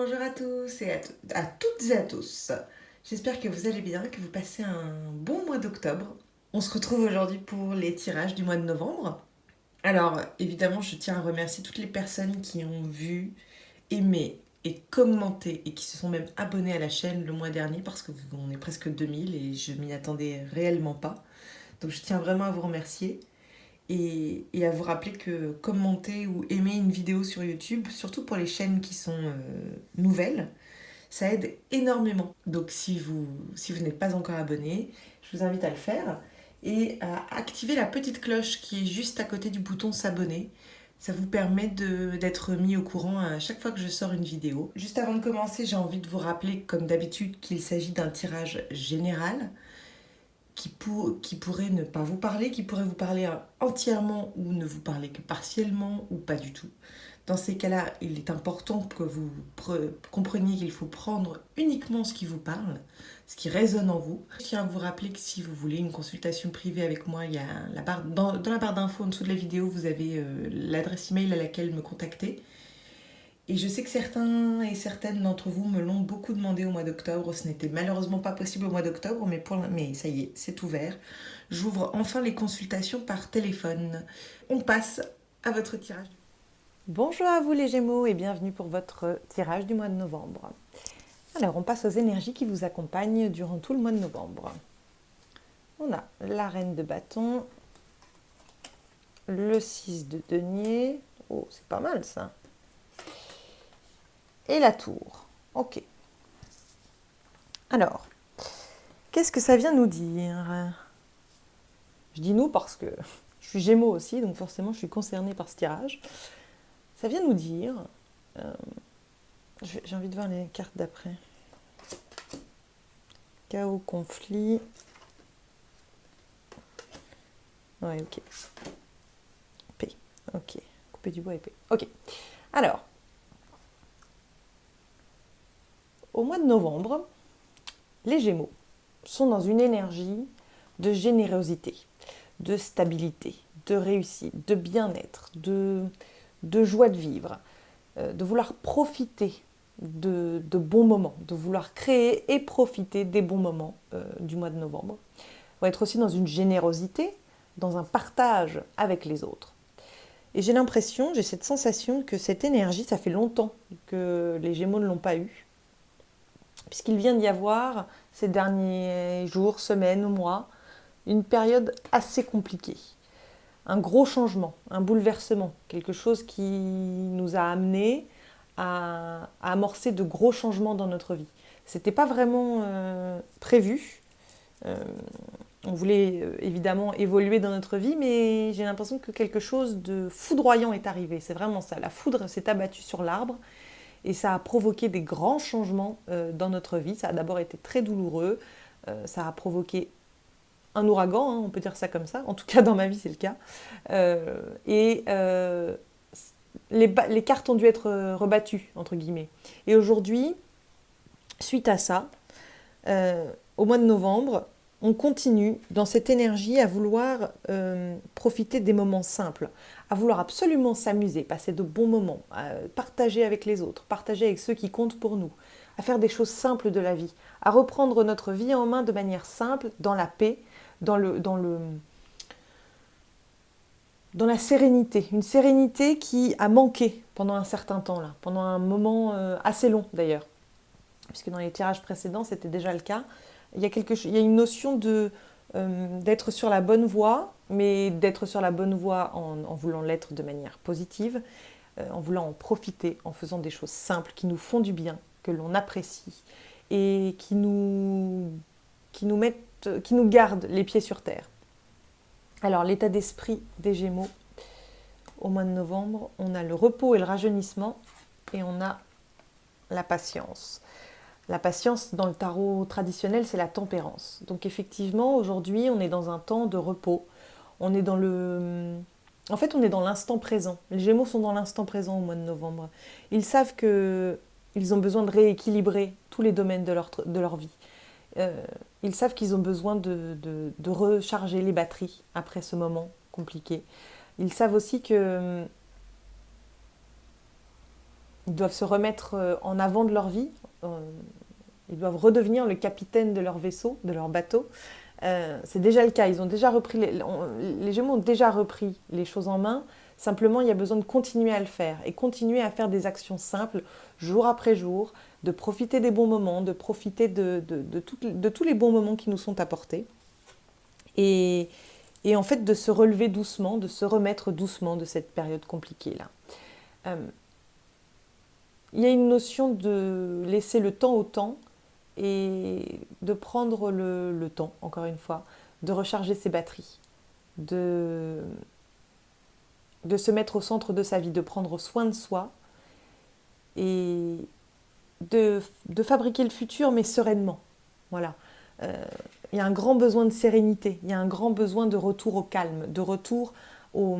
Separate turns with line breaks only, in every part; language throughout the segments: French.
bonjour à tous et à toutes et à tous. J'espère que vous allez bien, que vous passez un bon mois d'octobre. On se retrouve aujourd'hui pour les tirages du mois de novembre. Alors, évidemment, je tiens à remercier toutes les personnes qui ont vu, aimé et commenté et qui se sont même abonnées à la chaîne le mois dernier parce qu'on est presque 2000 et je m'y attendais réellement pas. Donc, je tiens vraiment à vous remercier et à vous rappeler que commenter ou aimer une vidéo sur YouTube, surtout pour les chaînes qui sont nouvelles, ça aide énormément. Donc si vous n'êtes pas encore abonné, je vous invite à le faire et à activer la petite cloche qui est juste à côté du bouton s'abonner. Ça vous permet d'être mis au courant à chaque fois que je sors une vidéo. Juste avant de commencer, j'ai envie de vous rappeler, comme d'habitude, qu'il s'agit d'un tirage général qui pourrait ne pas vous parler, qui pourrait vous parler entièrement ou ne vous parler que partiellement ou pas du tout. Dans ces cas-là, il est important que vous compreniez qu'il faut prendre uniquement ce qui vous parle, ce qui résonne en vous. Je tiens à vous rappeler que si vous voulez une consultation privée avec moi, il y a dans la barre d'infos en dessous de la vidéo, vous avez l'adresse email à laquelle me contacter. Et je sais que certains et certaines d'entre vous me l'ont beaucoup demandé au mois d'octobre. Ce n'était malheureusement pas possible au mois d'octobre, mais ça y est, c'est ouvert. J'ouvre enfin les consultations par téléphone. On passe à votre tirage.
Bonjour à vous les Gémeaux et bienvenue pour votre tirage du mois de novembre. Alors on passe aux énergies qui vous accompagnent durant tout le mois de novembre. On a la reine de bâton, le 6 de denier, oh c'est pas mal ça, et la tour. Ok. Alors, qu'est-ce que ça vient nous dire? Je dis nous parce que je suis Gémeaux aussi, donc forcément je suis concernée par ce tirage. Ça vient nous dire, j'ai envie de voir les cartes d'après. Chaos, conflit. Ouais, ok. P. Ok. Couper du bois et P. Ok. Alors, au mois de novembre, les Gémeaux sont dans une énergie de générosité, de stabilité, de réussite, de bien-être, de joie de vivre, de vouloir profiter de bons moments, de vouloir créer et profiter des bons moments du mois de novembre. On va être aussi dans une générosité, dans un partage avec les autres. Et j'ai l'impression, j'ai cette sensation que cette énergie, ça fait longtemps que les Gémeaux ne l'ont pas eue, puisqu'il vient d'y avoir ces derniers jours, semaines ou mois, une période assez compliquée. Un gros changement, un bouleversement, quelque chose qui nous a amené à amorcer de gros changements dans notre vie. C'était pas vraiment prévu. Euh, on voulait évidemment évoluer dans notre vie, mais j'ai l'impression que quelque chose de foudroyant est arrivé. C'est vraiment ça. La foudre s'est abattue sur l'arbre et ça a provoqué des grands changements dans notre vie. Ça a d'abord été très douloureux. Ça a provoqué un ouragan, hein, on peut dire ça comme ça. En tout cas, dans ma vie, c'est le cas. Et les cartes ont dû être rebattues, entre guillemets. Et aujourd'hui, suite à ça, au mois de novembre, on continue dans cette énergie à vouloir profiter des moments simples, à vouloir absolument s'amuser, passer de bons moments, partager avec les autres, partager avec ceux qui comptent pour nous, à faire des choses simples de la vie, à reprendre notre vie en main de manière simple, dans la paix, dans la sérénité. Une sérénité qui a manqué pendant un certain temps, là, pendant un moment assez long d'ailleurs, puisque dans les tirages précédents, c'était déjà le cas. Il y a une notion d'être sur la bonne voie, mais d'être sur la bonne voie en voulant l'être de manière positive, en voulant en profiter, en faisant des choses simples qui nous font du bien, que l'on apprécie et qui nous gardent les pieds sur terre. Alors l'état d'esprit des Gémeaux au mois de novembre, on a le repos et le rajeunissement et on a la patience. La patience, dans le tarot traditionnel, c'est la tempérance. Donc effectivement, aujourd'hui, on est dans un temps de repos. On est dans le... En fait, on est dans l'instant présent. Les Gémeaux sont dans l'instant présent au mois de novembre. Ils savent qu'ils ont besoin de rééquilibrer tous les domaines de leur vie. Ils savent qu'ils ont besoin de recharger les batteries après ce moment compliqué. Ils savent aussi que Ils doivent se remettre en avant de leur vie. Ils doivent redevenir le capitaine de leur vaisseau, de leur bateau. C'est déjà le cas. Ils ont déjà repris les Gémeaux ont déjà repris les choses en main. Simplement, il y a besoin de continuer à le faire et continuer à faire des actions simples, jour après jour, de profiter des bons moments, de profiter de tous les bons moments qui nous sont apportés. Et, et en fait, de se relever doucement, de se remettre doucement de cette période compliquée-là. Euh, il y a une notion de laisser le temps au temps et de prendre le temps, encore une fois, de recharger ses batteries, de, de se mettre au centre de sa vie, de prendre soin de soi et de fabriquer le futur, mais sereinement. Voilà. Il y a un grand besoin de sérénité, il y a un grand besoin de retour au calme, de retour au,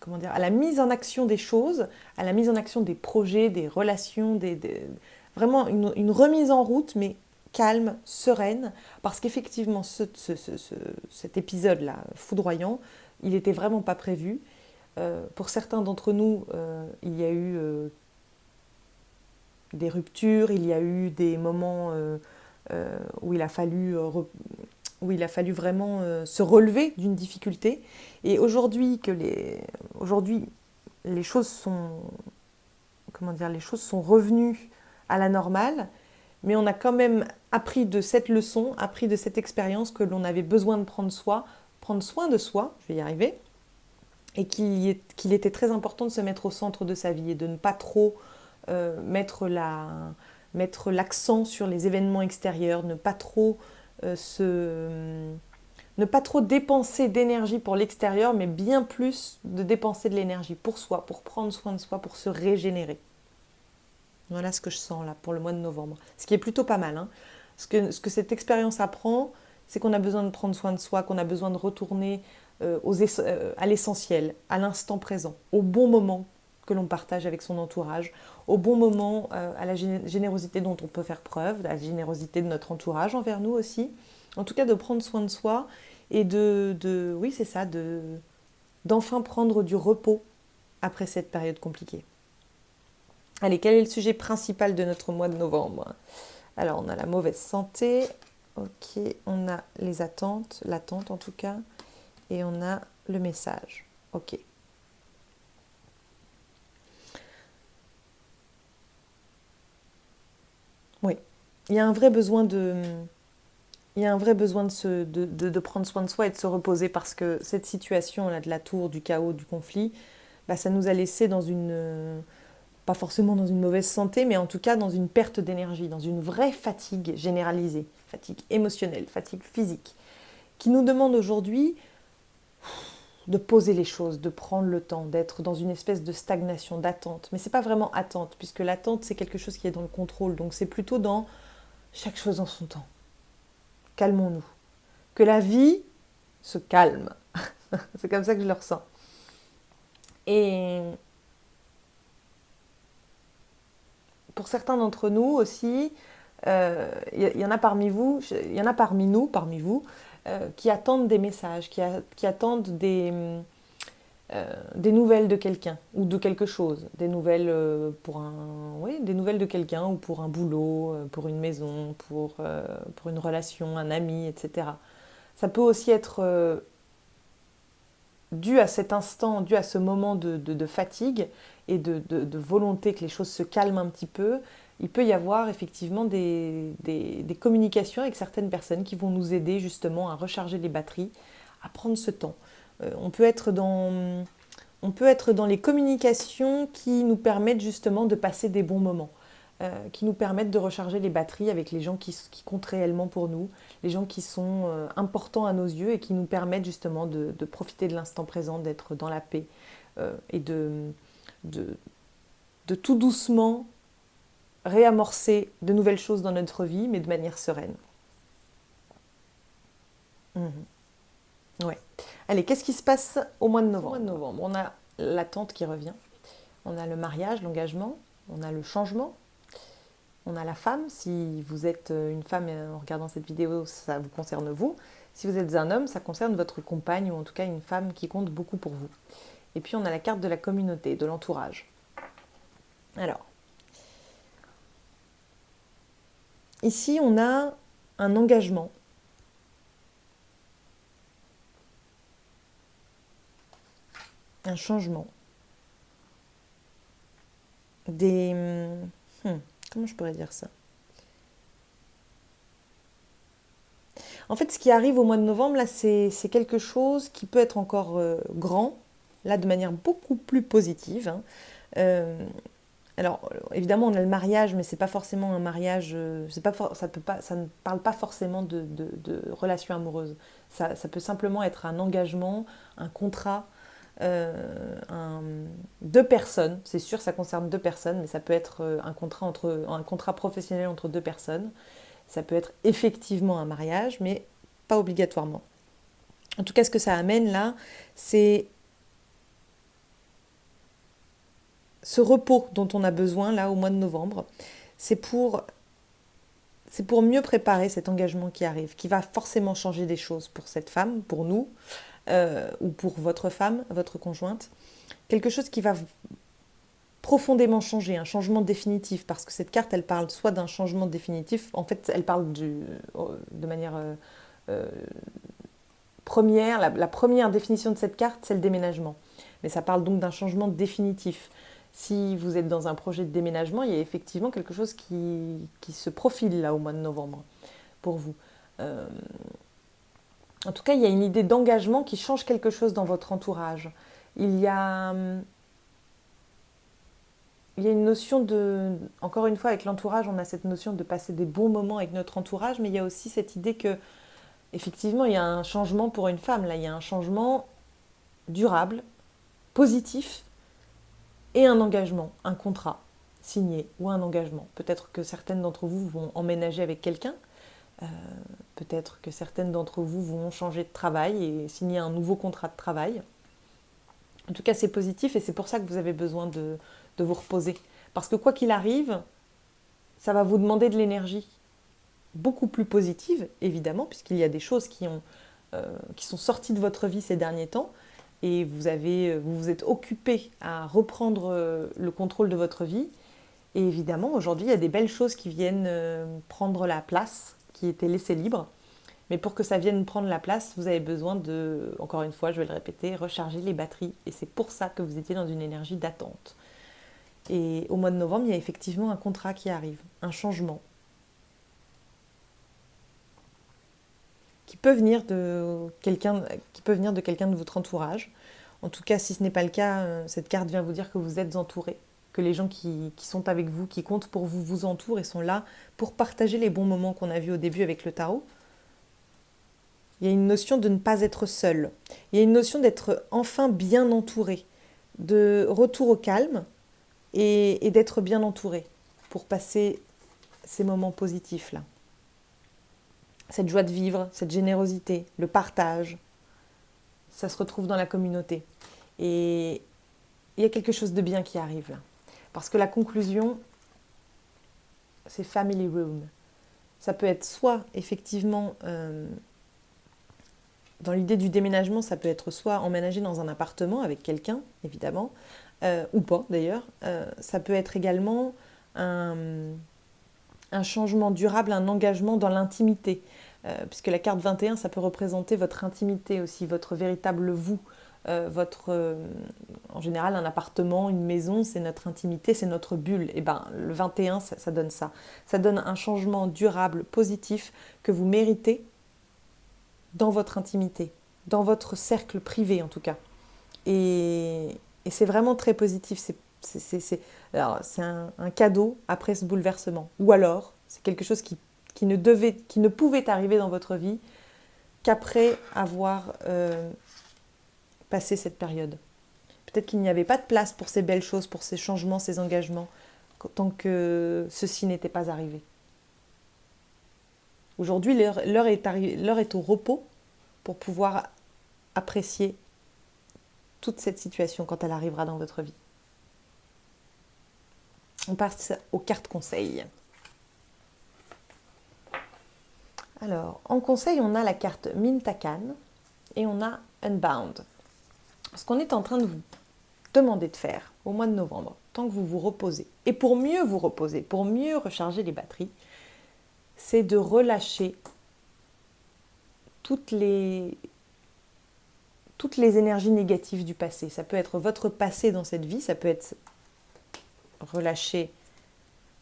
comment dire, à la mise en action des choses, à la mise en action des projets, des relations, vraiment une remise en route, mais calme, sereine, parce qu'effectivement, cet épisode-là, foudroyant, il n'était vraiment pas prévu. Pour certains d'entre nous, il y a eu des ruptures, il y a eu des moments où où il a fallu vraiment se relever d'une difficulté. Et aujourd'hui, les choses sont, comment dire, les choses sont revenues à la normale, mais on a quand même appris de cette leçon, appris de cette expérience que l'on avait besoin de prendre soin de soi, je vais y arriver, et qu'il était très important de se mettre au centre de sa vie et de ne pas trop mettre l'accent sur les événements extérieurs, ne pas trop dépenser d'énergie pour l'extérieur, mais bien plus de dépenser de l'énergie pour soi, pour prendre soin de soi, pour se régénérer. Voilà ce que je sens là pour le mois de novembre. Ce qui est plutôt pas mal. Hein. Ce que cette expérience apprend, c'est qu'on a besoin de prendre soin de soi, qu'on a besoin de retourner à l'essentiel, à l'instant présent, au bon moment que l'on partage avec son entourage, au bon moment, à la générosité dont on peut faire preuve, à la générosité de notre entourage envers nous aussi. En tout cas, de prendre soin de soi et oui, c'est ça, d'enfin prendre du repos après cette période compliquée. Allez, quel est le sujet principal de notre mois de novembre? Alors, on a la mauvaise santé, ok, on a les attentes, l'attente en tout cas, et on a le message, ok. Oui, il y a un vrai besoin de prendre soin de soi et de se reposer parce que cette situation-là de la tour, du chaos, du conflit, bah, ça nous a laissé pas forcément dans une mauvaise santé, mais en tout cas dans une perte d'énergie, dans une vraie fatigue généralisée, fatigue émotionnelle, fatigue physique, qui nous demande aujourd'hui de poser les choses, de prendre le temps, d'être dans une espèce de stagnation, d'attente. Mais c'est pas vraiment attente, puisque l'attente c'est quelque chose qui est dans le contrôle, donc c'est plutôt dans chaque chose en son temps. Calmons-nous. Que la vie se calme. C'est comme ça que je le ressens. Et pour certains d'entre nous aussi, y en a parmi vous, il y en a parmi vous, qui attendent des messages, qui attendent des nouvelles de quelqu'un ou de quelque chose, des nouvelles oui, des nouvelles de quelqu'un ou pour un boulot, pour une maison, pour une relation, un ami, etc. Ça peut aussi être dû à cet instant, dû à ce moment de fatigue et de volonté que les choses se calment un petit peu. Il peut y avoir effectivement des communications avec certaines personnes qui vont nous aider justement à recharger les batteries, à prendre ce temps. On peut être dans les communications qui nous permettent justement de passer des bons moments, qui nous permettent de recharger les batteries avec les gens qui comptent réellement pour nous, les gens qui sont importants à nos yeux et qui nous permettent justement de profiter de l'instant présent, d'être dans la paix et de, de tout doucement réamorcer de nouvelles choses dans notre vie, mais de manière sereine. Mhm. Ouais. Allez, qu'est-ce qui se passe au mois de novembre? On a l'attente qui revient, on a le mariage, l'engagement, on a le changement, on a la femme. Si vous êtes une femme en regardant cette vidéo, ça vous concerne vous. Si vous êtes un homme, ça concerne votre compagne ou en tout cas une femme qui compte beaucoup pour vous. Et puis on a la carte de la communauté, de l'entourage. Alors, ici, on a un engagement. Un changement. Des... comment je pourrais dire ça? En fait, ce qui arrive au mois de novembre, là, c'est quelque chose qui peut être encore grand, là, de manière beaucoup plus positive. Hein. Euh, alors, évidemment, on a le mariage, mais c'est pas forcément un mariage. Ça ne parle pas forcément de relation amoureuse. Ça peut simplement être un engagement, un contrat, deux personnes. C'est sûr, ça concerne deux personnes, mais ça peut être un contrat professionnel entre deux personnes. Ça peut être effectivement un mariage, mais pas obligatoirement. En tout cas, ce que ça amène là, c'est ce repos dont on a besoin là au mois de novembre. C'est pour, c'est pour mieux préparer cet engagement qui arrive, qui va forcément changer des choses pour cette femme, pour nous, ou pour votre femme, votre conjointe. Quelque chose qui va profondément changer, un changement définitif, parce que cette carte, elle parle soit d'un changement définitif, en fait, elle parle de manière euh, première, la première définition de cette carte, c'est le déménagement. Mais ça parle donc d'un changement définitif. Si vous êtes dans un projet de déménagement, il y a effectivement quelque chose qui se profile là au mois de novembre pour vous. Euh, en tout cas, il y a une idée d'engagement qui change quelque chose dans votre entourage. Il y a, il y a une notion de... Encore une fois, avec l'entourage, on a cette notion de passer des bons moments avec notre entourage, mais il y a aussi cette idée que, effectivement, il y a un changement pour une femme. Là, il y a un changement durable, positif, et un engagement, un contrat signé ou un engagement. Peut-être que certaines d'entre vous vont emménager avec quelqu'un, euh, peut-être que certaines d'entre vous vont changer de travail et signer un nouveau contrat de travail. En tout cas, c'est positif et c'est pour ça que vous avez besoin de vous reposer. Parce que quoi qu'il arrive, ça va vous demander de l'énergie beaucoup plus positive, évidemment, puisqu'il y a des choses qui sont sorties de votre vie ces derniers temps, et vous vous êtes occupé à reprendre le contrôle de votre vie. Et évidemment, aujourd'hui, il y a des belles choses qui viennent prendre la place, qui étaient laissées libres. Mais pour que ça vienne prendre la place, vous avez besoin de, encore une fois, je vais le répéter, recharger les batteries. Et c'est pour ça que vous étiez dans une énergie d'attente. Et au mois de novembre, il y a effectivement un contrat qui arrive, un changement, qui peut venir de quelqu'un de votre entourage. En tout cas, si ce n'est pas le cas, cette carte vient vous dire que vous êtes entouré, que les gens qui sont avec vous, qui comptent pour vous, vous entourent et sont là pour partager les bons moments qu'on a vus au début avec le tarot. Il y a une notion de ne pas être seul. Il y a une notion d'être enfin bien entouré, de retour au calme et d'être bien entouré pour passer ces moments positifs-là. Cette joie de vivre, cette générosité, le partage, ça se retrouve dans la communauté. Et il y a quelque chose de bien qui arrive là. Parce que la conclusion, c'est family room. Ça peut être soit effectivement, dans l'idée du déménagement, ça peut être soit emménager dans un appartement avec quelqu'un, évidemment, ou pas d'ailleurs. Ça peut être également un, un changement durable, un engagement dans l'intimité. Puisque la carte 21, ça peut représenter votre intimité aussi, votre véritable vous. En général, un appartement, une maison, c'est notre intimité, c'est notre bulle. Et ben, le 21, ça donne ça. Ça donne un changement durable, positif, que vous méritez dans votre intimité, dans votre cercle privé en tout cas. Et c'est vraiment très positif. C'est un cadeau après ce bouleversement. Ou alors, c'est quelque chose qui ne pouvait arriver dans votre vie qu'après avoir passé cette période. Peut-être qu'il n'y avait pas de place pour ces belles choses, pour ces changements, ces engagements, tant que ceci n'était pas arrivé. Aujourd'hui, l'heure est au repos pour pouvoir apprécier toute cette situation quand elle arrivera dans votre vie. On passe aux cartes conseils. Alors, en conseil, on a la carte Mintakan et on a Unbound. Ce qu'on est en train de vous demander de faire au mois de novembre, tant que vous vous reposez. Et pour mieux vous reposer, pour mieux recharger les batteries, c'est de relâcher toutes les énergies négatives du passé. Ça peut être votre passé dans cette vie, ça peut être relâcher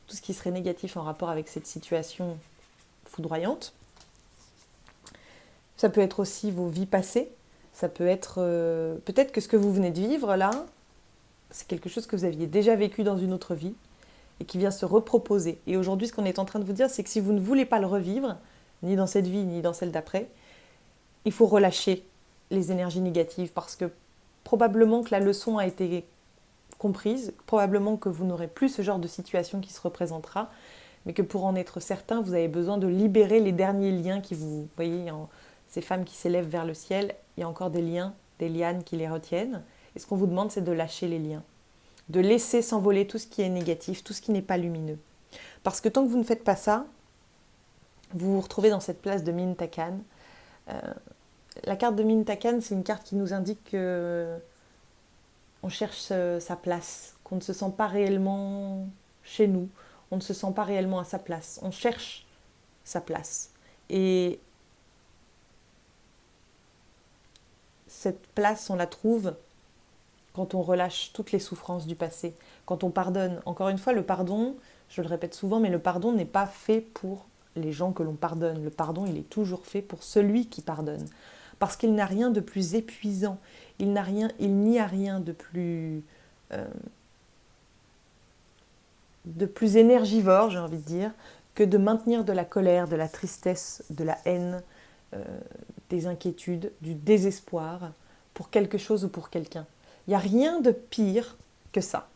tout ce qui serait négatif en rapport avec cette situation foudroyante. Ça peut être aussi vos vies passées. Ça peut être peut-être que ce que vous venez de vivre là, c'est quelque chose que vous aviez déjà vécu dans une autre vie et qui vient se reproposer. Et aujourd'hui, ce qu'on est en train de vous dire, c'est que si vous ne voulez pas le revivre, ni dans cette vie, ni dans celle d'après, il faut relâcher les énergies négatives parce que probablement que la leçon a été comprise, probablement que vous n'aurez plus ce genre de situation qui se représentera, mais que pour en être certain, vous avez besoin de libérer les derniers liens qui vous voyez, ces femmes qui s'élèvent vers le ciel, il y a encore des liens, des lianes qui les retiennent. Et ce qu'on vous demande, c'est de lâcher les liens, de laisser s'envoler tout ce qui est négatif, tout ce qui n'est pas lumineux. Parce que tant que vous ne faites pas ça, vous vous retrouvez dans cette place de Mintakan. La carte de Mintakan, c'est une carte qui nous indique que on cherche sa place, qu'on ne se sent pas réellement chez nous, on ne se sent pas réellement à sa place, on cherche sa place. Et cette place, on la trouve quand on relâche toutes les souffrances du passé, quand on pardonne. Encore une fois, le pardon, je le répète souvent, mais le pardon n'est pas fait pour les gens que l'on pardonne. Le pardon, il est toujours fait pour celui qui pardonne. Parce qu'il n'a rien de plus épuisant, il n'y a rien de plus énergivore, j'ai envie de dire, que de maintenir de la colère, de la tristesse, de la haine, des inquiétudes, du désespoir pour quelque chose ou pour quelqu'un. Il n'y a rien de pire que ça.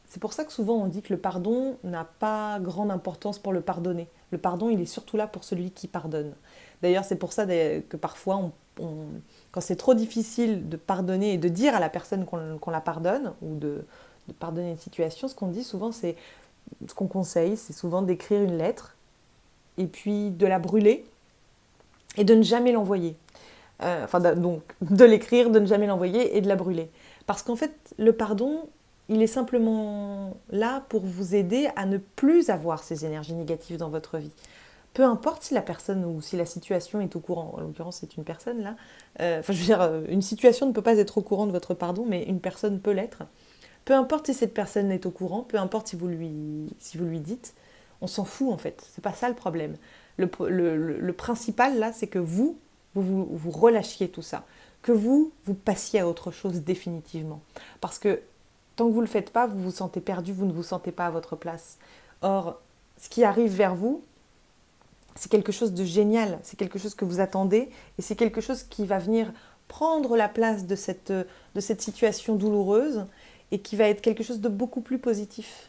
C'est pour ça que souvent on dit que le pardon n'a pas grande importance pour le pardonner. Le pardon, il est surtout là pour celui qui pardonne. D'ailleurs, c'est pour ça que parfois, quand c'est trop difficile de pardonner et de dire à la personne qu'on la pardonne, ou de pardonner une situation, ce qu'on dit souvent, c'est ce qu'on conseille, c'est souvent d'écrire une lettre, et puis de la brûler, et de ne jamais l'envoyer. Donc, de l'écrire, de ne jamais l'envoyer, et de la brûler. Parce qu'en fait, le pardon, il est simplement là pour vous aider à ne plus avoir ces énergies négatives dans votre vie. Peu importe si la personne ou si la situation est au courant, en l'occurrence c'est une personne là, une situation ne peut pas être au courant de votre pardon, mais une personne peut l'être. Peu importe si cette personne est au courant, peu importe si vous lui dites, on s'en fout en fait, c'est pas ça le problème. Le principal là, c'est que vous relâchiez tout ça, que vous passiez à autre chose définitivement. Parce que tant que vous ne le faites pas, vous vous sentez perdu, vous ne vous sentez pas à votre place. Or, ce qui arrive vers vous, c'est quelque chose de génial, c'est quelque chose que vous attendez et c'est quelque chose qui va venir prendre la place de cette situation douloureuse et qui va être quelque chose de beaucoup plus positif.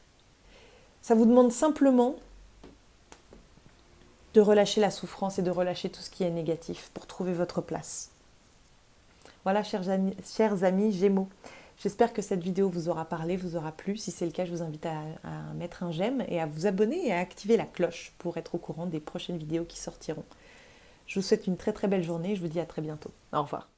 Ça vous demande simplement de relâcher la souffrance et de relâcher tout ce qui est négatif pour trouver votre place. Voilà, chers amis Gémeaux. J'espère que cette vidéo vous aura parlé, vous aura plu. Si c'est le cas, je vous invite à mettre un j'aime et à vous abonner et à activer la cloche pour être au courant des prochaines vidéos qui sortiront. Je vous souhaite une très très belle journée et je vous dis à très bientôt. Au revoir.